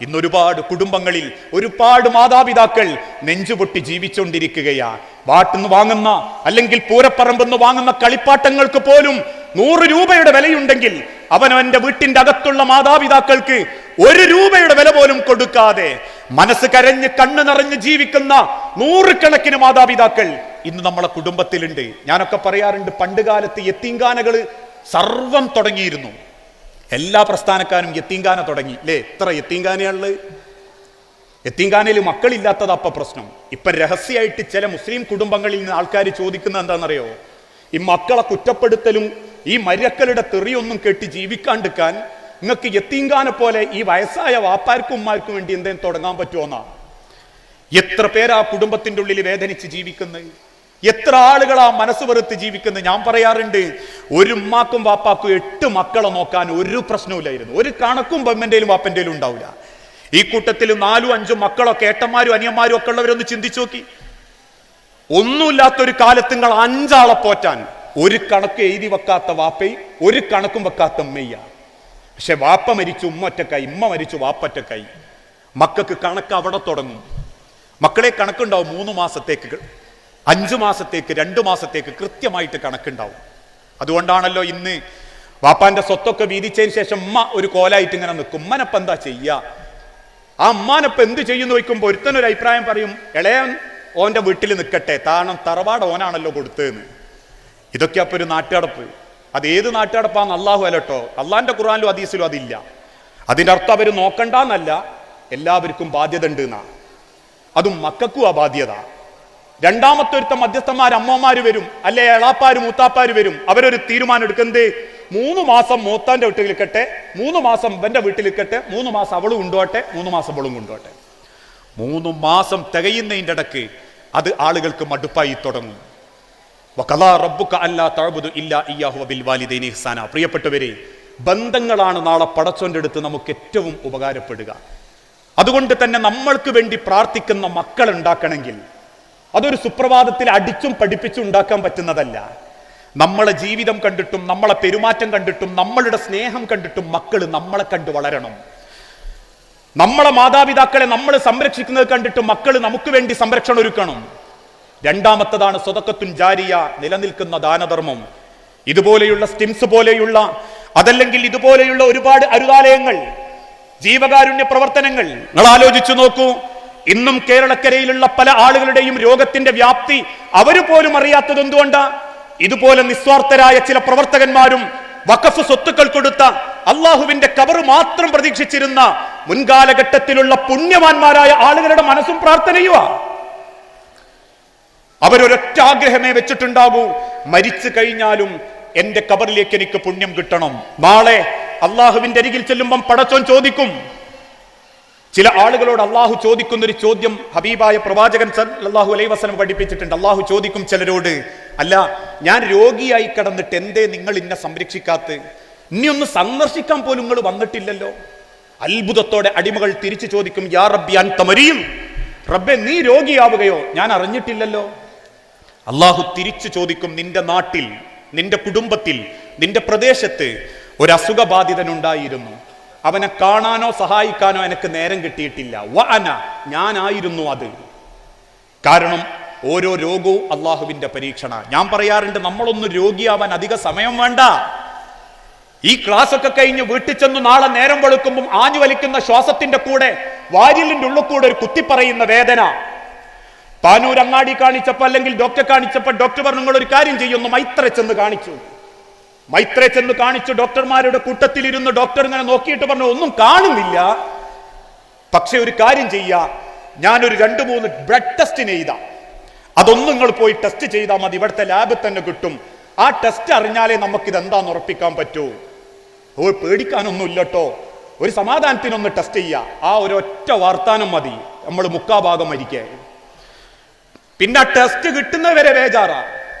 ഇന്നൊരുപാട് കുടുംബങ്ങളിൽ ഒരുപാട് മാതാപിതാക്കൾ നെഞ്ചുപൊട്ടി ജീവിച്ചുകൊണ്ടിരിക്കുകയാണ്. വാട്ടിന്ന് വാങ്ങുന്ന അല്ലെങ്കിൽ പൂരപ്പറമ്പെന്ന് വാങ്ങുന്ന കളിപ്പാട്ടങ്ങൾക്ക് പോലും 100 രൂപയുടെ വിലയുണ്ടെങ്കിൽ അവനവന്റെ വീട്ടിന്റെ അകത്തുള്ള മാതാപിതാക്കൾക്ക് 1 രൂപയുടെ വില പോലും കൊടുക്കാതെ മനസ്സ് കരഞ്ഞ് കണ്ണ് നിറഞ്ഞ് ജീവിക്കുന്ന 100 കണക്കിന് മാതാപിതാക്കൾ ഇന്ന് നമ്മളെ കുടുംബത്തിലുണ്ട്. ഞാനൊക്കെ പറയാറുണ്ട്, പണ്ട് കാലത്ത് യത്തീംഖാനകൾ സർവം തുടങ്ങിയിരുന്നു. എല്ലാ പ്രസ്ഥാനക്കാരും യത്തീംഖാന തുടങ്ങി അല്ലേ? എത്ര യത്തീംഖാനയാണുള്ളത്? യത്തീംഖാനയിൽ മക്കളില്ലാത്തത് അപ്പ പ്രശ്നം. ഇപ്പൊ രഹസ്യമായിട്ട് ചില മുസ്ലിം കുടുംബങ്ങളിൽ നിന്ന് ആൾക്കാർ ചോദിക്കുന്നത് എന്താണെന്നറിയോ? ഈ മക്കളെ കുറ്റപ്പെടുത്തലും ഈ മര്യക്കളുടെ തെറിയൊന്നും കേട്ട് ജീവിക്കാണ്ടിരിക്കാൻ നിങ്ങൾക്ക് യത്തീംഖാന പോലെ ഈ വയസ്സായ വാപ്പാർക്കും ഉമ്മാർക്കും വേണ്ടി എന്തെങ്കിലും തുടങ്ങാൻ പറ്റുമോന്നാ? എത്ര പേരാ കുടുംബത്തിന്റെ ഉള്ളിൽ വേദനിച്ച് ജീവിക്കുന്നത്? എത്ര ആളുകളാ മനസ്സ് വെറുത്ത് ജീവിക്കുന്നത്? ഞാൻ പറയാറുണ്ട്, ഒരു ഉമ്മാക്കും വാപ്പാക്കും 8 മക്കളെ നോക്കാൻ ഒരു പ്രശ്നവുമില്ലായിരുന്നു. ഒരു കണക്കും ബമ്മന്റെയിലും വാപ്പന്റെയിലും ഉണ്ടാവില്ല. ഈ കൂട്ടത്തിൽ 4-5 മക്കളൊക്കെ ഏട്ടന്മാരും അനിയന്മാരും ഒക്കെ ഉള്ളവരൊന്ന് ചിന്തിച്ചു നോക്കി. ഒന്നുമില്ലാത്തൊരു കാലത്ത് നിങ്ങൾ 5 ആളെ പോറ്റാൻ ഒരു കണക്ക് എഴുതി വെക്കാത്ത വാപ്പയും ഒരു കണക്കും വെക്കാത്ത ഉമ്മയ്യ. പക്ഷെ വാപ്പ മരിച്ചു ഉമ്മ ഒറ്റക്കായി, ഉമ്മ മരിച്ചു വാപ്പ ഒറ്റക്കായി. മക്കൾക്ക് കണക്ക് അവിടെ തുടങ്ങും. മക്കളെ കണക്കുണ്ടാവും 3 മാസത്തേക്ക്, 5 മാസത്തേക്ക്, 2 മാസത്തേക്ക് കൃത്യമായിട്ട് കണക്കുണ്ടാവും. അതുകൊണ്ടാണല്ലോ ഇന്ന് വാപ്പാന്റെ സ്വത്തൊക്കെ വീതിച്ചതിന് ശേഷം ഉമ്മ ഒരു കോലായിട്ട് ഇങ്ങനെ നിൽക്കും. ഉമ്മനപ്പം എന്താ ചെയ്യുക? ആ ഉമ്മാനപ്പം എന്ത് ചെയ്യുന്നു ചോദിക്കുമ്പോൾ ഒരുത്തനൊരു അഭിപ്രായം പറയും, ഇളയൻ ഓന്റെ വീട്ടിൽ നിൽക്കട്ടെ, കാരണം തറവാട് ഓനാണല്ലോ കൊടുത്തതെന്ന്. ഇതൊക്കെ അപ്പൊ ഒരു നാട്ടുകടപ്പ്. അത് ഏത് നാട്ടുകടപ്പാന്ന് അള്ളാഹു അല്ലട്ടോ, അള്ളാഹിന്റെ ഖുർആനിലും ഹദീസിലും അതില്ല. അതിന്റെ അർത്ഥം അവർ നോക്കണ്ടെന്നല്ല, എല്ലാവർക്കും ബാധ്യത ഉണ്ട് എന്നാ. അതും മക്കൾക്കും ആ ബാധ്യത. രണ്ടാമത്തെ ഒരുത്ത മധ്യസ്ഥന്മാർ അമ്മമാര് വരും, അല്ലെ എളാപ്പാര് മൂത്താപ്പാര് വരും. അവരൊരു തീരുമാനം എടുക്കുന്നത് 3 മാസം മൂത്താന്റെ വീട്ടിൽ നിൽക്കട്ടെ, 3 മാസം ഇവന്റെ വീട്ടിൽ നിൽക്കട്ടെ, 3 മാസം അവളും കൊണ്ടുപോട്ടെ, 3 മാസം അവളും കൊണ്ടുപോട്ടെ. 3 മാസം തികയുന്നതിൻ്റെ ഇടക്ക് അത് ആളുകൾക്ക് മടുപ്പായി തുടങ്ങും. പ്രിയപ്പെട്ടവരെ, ബന്ധങ്ങളാണ് നാളെ പടച്ചോന്റെ അടുത്ത് നമുക്ക് ഏറ്റവും ഉപകാരപ്പെടുക. അതുകൊണ്ട് തന്നെ നമ്മൾക്ക് വേണ്ടി പ്രാർത്ഥിക്കുന്ന മക്കൾ ഉണ്ടാക്കണമെങ്കിൽ അതൊരു സുപ്രഭാതത്തിൽ അടിച്ചും പഠിപ്പിച്ചും ഉണ്ടാക്കാൻ പറ്റുന്നതല്ല. നമ്മളെ ജീവിതം കണ്ടിട്ടും നമ്മളെ പെരുമാറ്റം കണ്ടിട്ടും നമ്മളുടെ സ്നേഹം കണ്ടിട്ടും മക്കൾ നമ്മളെ കണ്ട് വളരണം. നമ്മളെ മാതാപിതാക്കളെ നമ്മൾ സംരക്ഷിക്കുന്നത് കണ്ടിട്ട് മക്കൾ നമുക്ക് വേണ്ടി സംരക്ഷണം ഒരുക്കണം. രണ്ടാമത്തതാണ് സ്വതക്കത്തുൻ ജാരിയ, നിലനിൽക്കുന്ന ദാനധർമ്മം. ഇതുപോലെയുള്ള സ്റ്റിംസ് പോലെയുള്ള, അതല്ലെങ്കിൽ ഇതുപോലെയുള്ള ഒരുപാട് അരുതാലയങ്ങൾ, ജീവകാരുണ്യ പ്രവർത്തനങ്ങൾ നിങ്ങൾ ആലോചിച്ചു നോക്കൂ. ഇന്നും കേരളക്കരയിലുള്ള പല ആളുകളുടെയും രോഗത്തിന്റെ വ്യാപ്തി അവര് പോലും അറിയാത്തത് എന്തുകൊണ്ടാ? ഇതുപോലെ നിസ്വാർത്ഥരായ ചില പ്രവർത്തകന്മാരും വഖഫ് സ്വത്തുക്കൾ കൊടുത്ത അള്ളാഹുവിന്റെ കബറ് മാത്രം പ്രതീക്ഷിച്ചിരുന്ന മുൻകാലഘട്ടത്തിലുള്ള പുണ്യവാന്മാരായ ആളുകളുടെ മനസ്സും പ്രാർത്ഥനയുവാ. അവരൊരൊറ്റ ആഗ്രഹമേ വെച്ചിട്ടുണ്ടാകൂ, മരിച്ചു കഴിഞ്ഞാലും എന്റെ കബറിലേക്ക് എനിക്ക് പുണ്യം കിട്ടണം. നാളെ അള്ളാഹുവിന്റെ അരികിൽ ചെല്ലുമ്പം പടച്ചോൻ ചോദിക്കും. ചില ആളുകളോട് അള്ളാഹു ചോദിക്കുന്നൊരു ചോദ്യം ഹബീബായ പ്രവാചകൻ സല്ലല്ലാഹു അലൈഹി വസല്ലം പഠിപ്പിച്ചിട്ടുണ്ട്. അള്ളാഹു ചോദിക്കും ചിലരോട്, അല്ല ഞാൻ രോഗിയായി കിടന്നിട്ട് എന്തേ നിങ്ങൾ എന്നെ സംരക്ഷിക്കാത്ത? ഇനി ഒന്ന് സന്ദർശിക്കാൻ പോലും നിങ്ങൾ വന്നിട്ടില്ലല്ലോ. അത്ഭുതത്തോടെ അടിമകൾ തിരിച്ചു ചോദിക്കും, യാ റബ്ബി അൻത മരീം, റബ്ബേ നീ രോഗിയാവുകയോ? ഞാൻ അറിഞ്ഞിട്ടില്ലല്ലോ. അള്ളാഹു തിരിച്ചു ചോദിക്കും, നിന്റെ നാട്ടിൽ, നിന്റെ കുടുംബത്തിൽ, നിന്റെ പ്രദേശത്ത് ഒരു അസുഖബാധിതനുണ്ടായിരുന്നു, അവനെ കാണാനോ സഹായിക്കാനോ എനിക്ക് നേരം കിട്ടിയിട്ടില്ല. വഅന, ഞാനായിരുന്നു അത്. കാരണം ഓരോ രോഗവും അള്ളാഹുവിന്റെ പരീക്ഷണ. ഞാൻ പറയാറുണ്ട്, നമ്മളൊന്ന് രോഗിയാവാൻ അധിക സമയം വേണ്ട. ഈ ക്ലാസ് ഒക്കെ കഴിഞ്ഞ് വീട്ടിൽ ചെന്ന് നാളെ നേരം വെളുക്കുമ്പോൾ ആഞ്ഞു വലിക്കുന്ന ശ്വാസത്തിന്റെ കൂടെ വാരിലിന്റെ ഉള്ളിൽ കൂടെ ഒരു കുത്തിപ്പറയുന്ന വേദന. പാനൂർ അങ്ങാടി കാണിച്ചപ്പോ അല്ലെങ്കിൽ ഡോക്ടറെ കാണിച്ചപ്പോ ഡോക്ടർ പറഞ്ഞു, നിങ്ങൾ ഒരു കാര്യം ചെയ്യുന്നു, മൈത്ര ചെന്ന് കാണിച്ചു. മൈത്ര ചെന്ന് കാണിച്ചു. ഡോക്ടർമാരുടെ കൂട്ടത്തിലിരുന്ന് ഡോക്ടർ ഇങ്ങനെ നോക്കിയിട്ട് പറഞ്ഞു, ഒന്നും കാണുന്നില്ല, പക്ഷെ ഒരു കാര്യം ചെയ്യാ, ഞാനൊരു 2-3 ബ്ലഡ് ടെസ്റ്റിന് എഴുതാം, അതൊന്നും നിങ്ങൾ പോയി ടെസ്റ്റ് ചെയ്താൽ മതി, ഇവിടുത്തെ ലാബിൽ തന്നെ കിട്ടും. ആ ടെസ്റ്റ് അറിഞ്ഞാലേ നമുക്കിത് എന്താന്ന് ഉറപ്പിക്കാൻ പറ്റൂ. ഓ പേടിക്കാനൊന്നും ഇല്ലട്ടോ, ഒരു സമാധാനത്തിനൊന്ന് ടെസ്റ്റ് ചെയ്യുക. ആ ഒരൊറ്റ വാർത്താനം മതി, നമ്മൾ 3/4 ഭാഗം മരിക്കേ. പിന്നെ ടെസ്റ്റ് കിട്ടുന്നവരെ ബേജാറാ.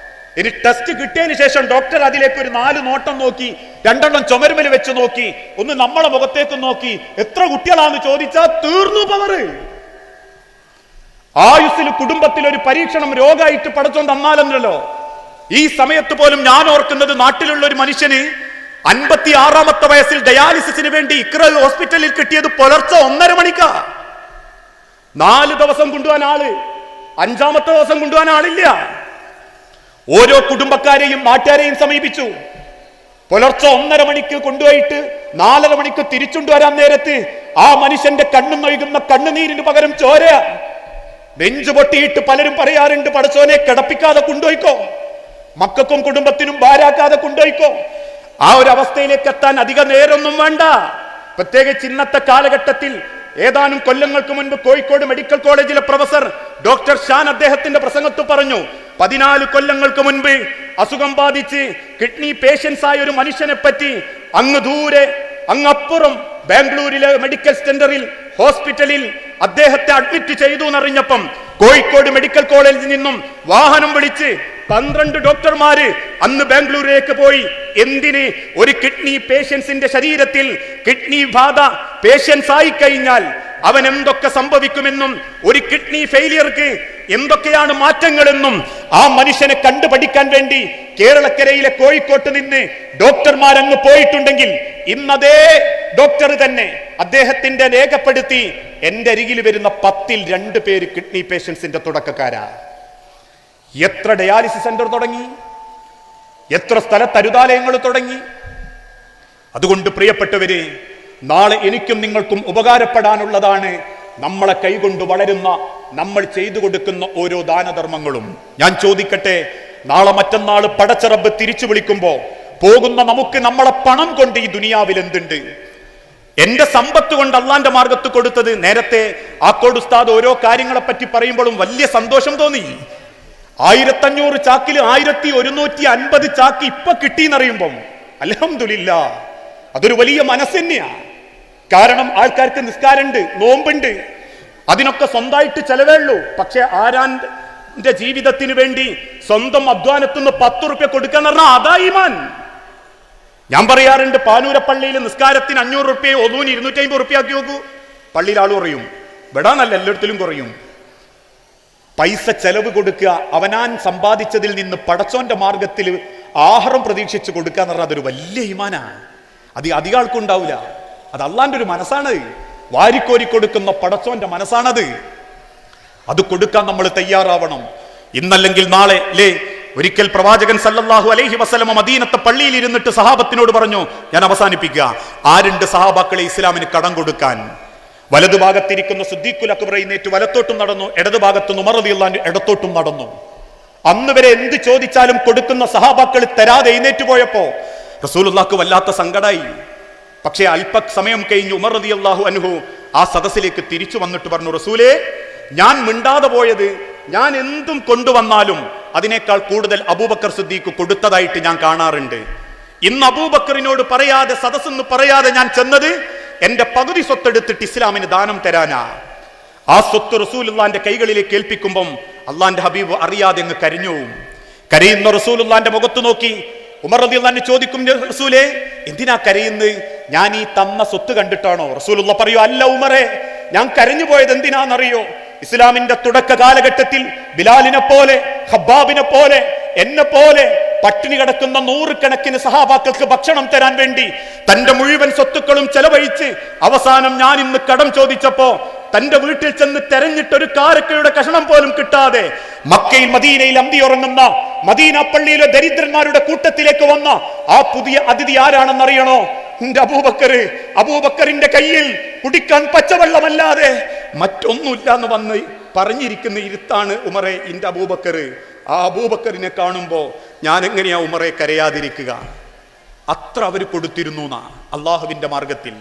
ഇനി ടെസ്റ്റ് കിട്ടിയതിന് ശേഷം ഡോക്ടർ അതിലേക്ക് ഒരു 4 നോട്ടം നോക്കി, 2 ചുമരുമൽ വെച്ച് നോക്കി, ഒന്ന് നമ്മളെ മുഖത്തേക്ക് നോക്കി, എത്ര കുട്ടികളാന്ന് ചോദിച്ചാൽ തീർന്നു പവറ്. ആയുസ്സിൽ കുടുംബത്തിൽ ഒരു പരീക്ഷണം രോഗമായിട്ട് പടച്ചോണ്ട് തന്നാലെന്നല്ലോ. ഈ സമയത്ത് പോലും ഞാൻ ഓർക്കുന്നത്, നാട്ടിലുള്ള ഒരു മനുഷ്യന് 56-ാമത്തെ വയസ്സിൽ ഡയാലിസിസിന് വേണ്ടി ഇക്ര ഹോസ്പിറ്റലിൽ കിട്ടിയത് പുലർച്ചെ 1:30 മണിക്കാ. 4 ദിവസം കൊണ്ടുപോകാൻ ആള്, 5-ാമത്തെ ദിവസം കൊണ്ടുപോകാൻ ആളില്ല. ഓരോ കുടുംബക്കാരെയും നാട്ടുകാരെയും സമീപിച്ചു. പുലർച്ചെ 1:30 മണിക്ക് കൊണ്ടുപോയിട്ട് 4:30 മണിക്ക് തിരിച്ചുകൊണ്ടുവരാൻ നേരത്ത് ആ മനുഷ്യന്റെ കണ്ണു നൊഴുകുന്ന കണ്ണുനീരിന് പകരം ചോര. നെഞ്ചു പൊട്ടിയിട്ട് പലരും പറയാറുണ്ട്, പടച്ചോനെ കിടപ്പിക്കാതെ കൊണ്ടുപോയിക്കോ, മക്കൾക്കും കുടുംബത്തിനും ഭാരാക്കാതെ കൊണ്ടുപോയിക്കോ. ആ ഒരു അവസ്ഥയിലേക്ക് എത്താൻ അധിക നേരമൊന്നും വേണ്ട. പ്രത്യേകിച്ച് ഇന്നത്തെ കാലഘട്ടത്തിൽ ഏതാനും കൊല്ലങ്ങൾക്ക് മുൻപ് കോഴിക്കോട് മെഡിക്കൽ കോളേജിലെ പ്രൊഫസർ ഡോക്ടർ ഷാൻ അദ്ദേഹത്തിന്റെ പ്രസംഗത്തിൽ പറഞ്ഞു, 14 കൊല്ലങ്ങൾക്ക് മുൻപ് അസുഖം ബാധിച്ച് കിഡ്നി പേഷ്യൻസ് ആയ ഒരു മനുഷ്യനെ പറ്റി അങ്ങ് ദൂരെ അങ്ങപ്പുറം ബാംഗ്ലൂരിലെ മെഡിക്കൽ സെന്ററിൽ ഹോസ്പിറ്റലിൽ അദ്ദേഹത്തെ അഡ്മിറ്റ് ചെയ്തു എന്നറിഞ്ഞപ്പം കോഴിക്കോട് മെഡിക്കൽ കോളേജിൽ നിന്നും വാഹനം വിളിച്ച് 12 ഡോക്ടർമാര് അന്ന് ബാംഗ്ലൂരിലേക്ക് പോയി. എന്തിന്? ഒരു കിഡ്നി പേഷ്യൻസിന്റെ ശരീരത്തിൽ കിഡ്നി ബാധ പേഷ്യൻസ് ആയി കഴിഞ്ഞാൽ അവൻ എന്തൊക്കെ സംഭവിക്കുമെന്നും ഒരു കിഡ്നി ഫെയിലിയർക്ക് എന്തൊക്കെയാണ് മാറ്റങ്ങളെന്നും ആ മനുഷ്യനെ കണ്ടുപഠിക്കാൻ വേണ്ടി കേരളക്കരയിലെ കോഴിക്കോട്ട് നിന്ന് ഡോക്ടർമാരങ്ങ് പോയിട്ടുണ്ടെങ്കിൽ ഇന്നതേ ഡോക്ടർ തന്നെ അദ്ദേഹത്തിന്റെ രേഖപ്പെടുത്തി എന്റെ അരികിൽ വരുന്ന 10-ൽ 2 പേര് കിഡ്നി പേഷ്യൻസിന്റെ തുടക്കക്കാരാ. എത്ര ഡയാലിസിസ് സെന്റർ തുടങ്ങി, എത്ര സ്ഥലത്ത് അരുതാലയങ്ങൾ തുടങ്ങി. അതുകൊണ്ട് പ്രിയപ്പെട്ടവരെ, നാളെ എനിക്കും നിങ്ങൾക്കും ഉപകാരപ്പെടാനുള്ളതാണ് നമ്മളെ കൈകൊണ്ട് വളരുന്ന, നമ്മൾ ചെയ്തു കൊടുക്കുന്ന ഓരോ ദാനധർമ്മങ്ങളും. ഞാൻ ചോദിക്കട്ടെ, നാളെ മറ്റന്നാൾ പടച്ച റബ്ബ് തിരിച്ചു വിളിക്കുമ്പോ പോകുന്ന നമുക്ക് നമ്മളെ പണം കൊണ്ട് ഈ ദുനിയാവിൽ എന്തുണ്ട്? എന്റെ സമ്പത്ത് കൊണ്ട് അള്ളാന്റെ മാർഗത്ത് കൊടുത്തത്. നേരത്തെ ആക്കോട് ഉസ്താദ് ഓരോ കാര്യങ്ങളെ പറ്റി പറയുമ്പോഴും വലിയ സന്തോഷം തോന്നി. 1500 ചാക്കിൽ 1150 ചാക്ക് ഇപ്പൊ കിട്ടിയെന്നറിയുമ്പം അൽഹംദുലില്ലാ, അതൊരു വലിയ മനസ്സ് തന്നെയാ. കാരണം ആൾക്കാർക്ക് നിസ്കാരമുണ്ട്, നോമ്പുണ്ട്, അതിനൊക്കെ സ്വന്തമായിട്ട് ചെലവേ ഉള്ളൂ. പക്ഷെ ആരാന്റെ ജീവിതത്തിന് വേണ്ടി സ്വന്തം അധ്വാനത്തുനിന്ന് 10 റുപ്യ കൊടുക്കാന്ന് പറഞ്ഞാൽ അതാ ഈമാൻ. ഞാൻ പറയാറുണ്ട്, പാനൂരപ്പള്ളിയിൽ നിസ്കാരത്തിന് 500 റുപ്യ, ഒന്നൂന് 250 റുപ്യ ആക്കി നോക്കൂ, പള്ളിയിൽ ആൾ കുറയും. വിടാനല്ല, എല്ലായിടത്തിലും കുറയും. പൈസ ചെലവ് കൊടുക്കുക, അവനാൻ സമ്പാദിച്ചതിൽ നിന്ന് പടച്ചോന്റെ മാർഗത്തിൽ ആഹാരം പ്രതീക്ഷിച്ച് കൊടുക്കുക എന്ന് പറഞ്ഞാൽ അതൊരു വലിയ ഈമാനാ. അത് അധികം ആൾക്കുണ്ടാവില്ല. അത് അള്ളാന്റെ ഒരു മനസ്സാണ്, വാരിക്കോരി കൊടുക്കുന്ന പടച്ചോന്റെ മനസ്സാണത്. അത് കൊടുക്കാൻ നമ്മൾ തയ്യാറാവണം. ഇന്നല്ലെങ്കിൽ നാളെ അല്ലേ? ഒരിക്കൽ പ്രവാചകൻ സല്ലല്ലാഹു അലൈഹി വസല്ലമ മദീനത്തെ പള്ളിയിൽ ഇരുന്നിട്ട് സഹാബത്തിനോട് പറഞ്ഞു, ഞാൻ അവസാനിപ്പിക്കുക, ആരുണ്ട് സഹാബാക്കളെ ഇസ്ലാമിന് കടം കൊടുക്കാൻ? വലതുഭാഗത്തിരിക്കുന്ന സിദ്ദീഖുൽ അക്ബർ എഴുന്നേറ്റ് വലത്തോട്ടും നടന്നു, ഇടതുഭാഗത്ത് ഉമർ റളിയല്ലാഹു അൻഹു ഇടത്തോട്ടും നടന്നു. അന്ന് വരെ എന്ത് ചോദിച്ചാലും കൊടുക്കുന്ന സഹാബാക്കൾ തരാതെ എഴുന്നേറ്റ് പോയപ്പോ റസൂലുള്ളാഹിക്ക് വല്ലാത്ത സങ്കടായി. പക്ഷേ അല്പ സമയം കഴിഞ്ഞ് ഉമർ റളിയല്ലാഹു അൻഹു ആ സദസ്സിലേക്ക് തിരിച്ചു വന്നിട്ട് പറഞ്ഞു, റസൂലേ, ഞാൻ മിണ്ടാതെ പോയത്, ഞാൻ എന്തും കൊണ്ടുവന്നാലും അതിനേക്കാൾ കൂടുതൽ അബൂബക്കർ സിദ്ദീഖ് കൊടുത്തതായിട്ട് ഞാൻ കാണാറുണ്ട്. ഇന്ന് അബൂബക്കറിനോട് പറയാതെ, സദസ്സെന്ന് പറയാതെ ഞാൻ ചെന്നത് എന്റെ പകുതി സ്വത്തെടുത്തിട്ട് ഇസ്ലാമിന് ദാനം തരാനാ. ആ സ്വത്ത് റസൂലുള്ളാന്റെ കൈകളിലേക്ക് ഏൽപ്പിക്കുമ്പം അള്ളാന്റെ ഹബീബ് അറിയാതെ അങ്ങ് കരഞ്ഞു. കരയുന്ന റസൂലുള്ളാന്റെ മുഖത്ത് നോക്കി ഉമർ റളിയല്ലാഹു അൻഹു ചോദിക്കും, റസൂലേ, എന്തിനാ കരയുന്നത്? ഞാൻ ഈ തന്ന സ്വത്ത് കണ്ടിട്ടാണോ? റസൂലുള്ള പറയൂ, അല്ല ഉമറേ, ഞാൻ കരഞ്ഞു പോയത് എന്തിനാണെന്നറിയോ? ഇസ്ലാമിന്റെ തുടക്ക കാലഘട്ടത്തിൽ ബിലാലിനെ പോലെ, ഖബ്ബാബിനെ പോലെ, എന്നെ പോലെ പട്ടിണി കിടക്കുന്ന 100 കണക്കിന് സഹാബാക്കൾക്ക് ഭക്ഷണം തരാൻ വേണ്ടി തന്റെ മുഴുവൻ സ്വത്തുക്കളും ചെലവഴിച്ച് അവസാനം ഞാൻ ഇന്ന് കടം ചോദിച്ചപ്പോ തന്റെ വീട്ടിൽ ചെന്ന് തെരഞ്ഞിട്ട് ഒരു കാരക്കയുടെ കഷണം പോലും കിട്ടാതെ മക്കയിൽ മദീനയിൽ അന്തിയുറങ്ങുന്ന മദീന പള്ളിയിലെ ദരിദ്രന്മാരുടെ കൂട്ടത്തിലേക്ക് വന്ന ആ പുതിയ അതിഥി ആരാണെന്നറിയണോ? എന്റെ അബൂബക്കറിന്റെ കയ്യിൽ കുടിക്കാൻ പച്ചവെള്ളമല്ലാതെ മറ്റൊന്നുമില്ല എന്ന് വന്ന് പറഞ്ഞിരിക്കുന്ന ഇരുത്താണ് ഉമറെ എന്റെ അബൂബക്കർ. ആ അബൂബക്കറിനെ കാണുമ്പോ ഞാൻ എങ്ങനെയാ ഉമറെ കരയാതിരിക്കുക? അത്ര അവർ കൊടുത്തിരുന്നു അള്ളാഹുവിന്റെ മാർഗത്തിൽ.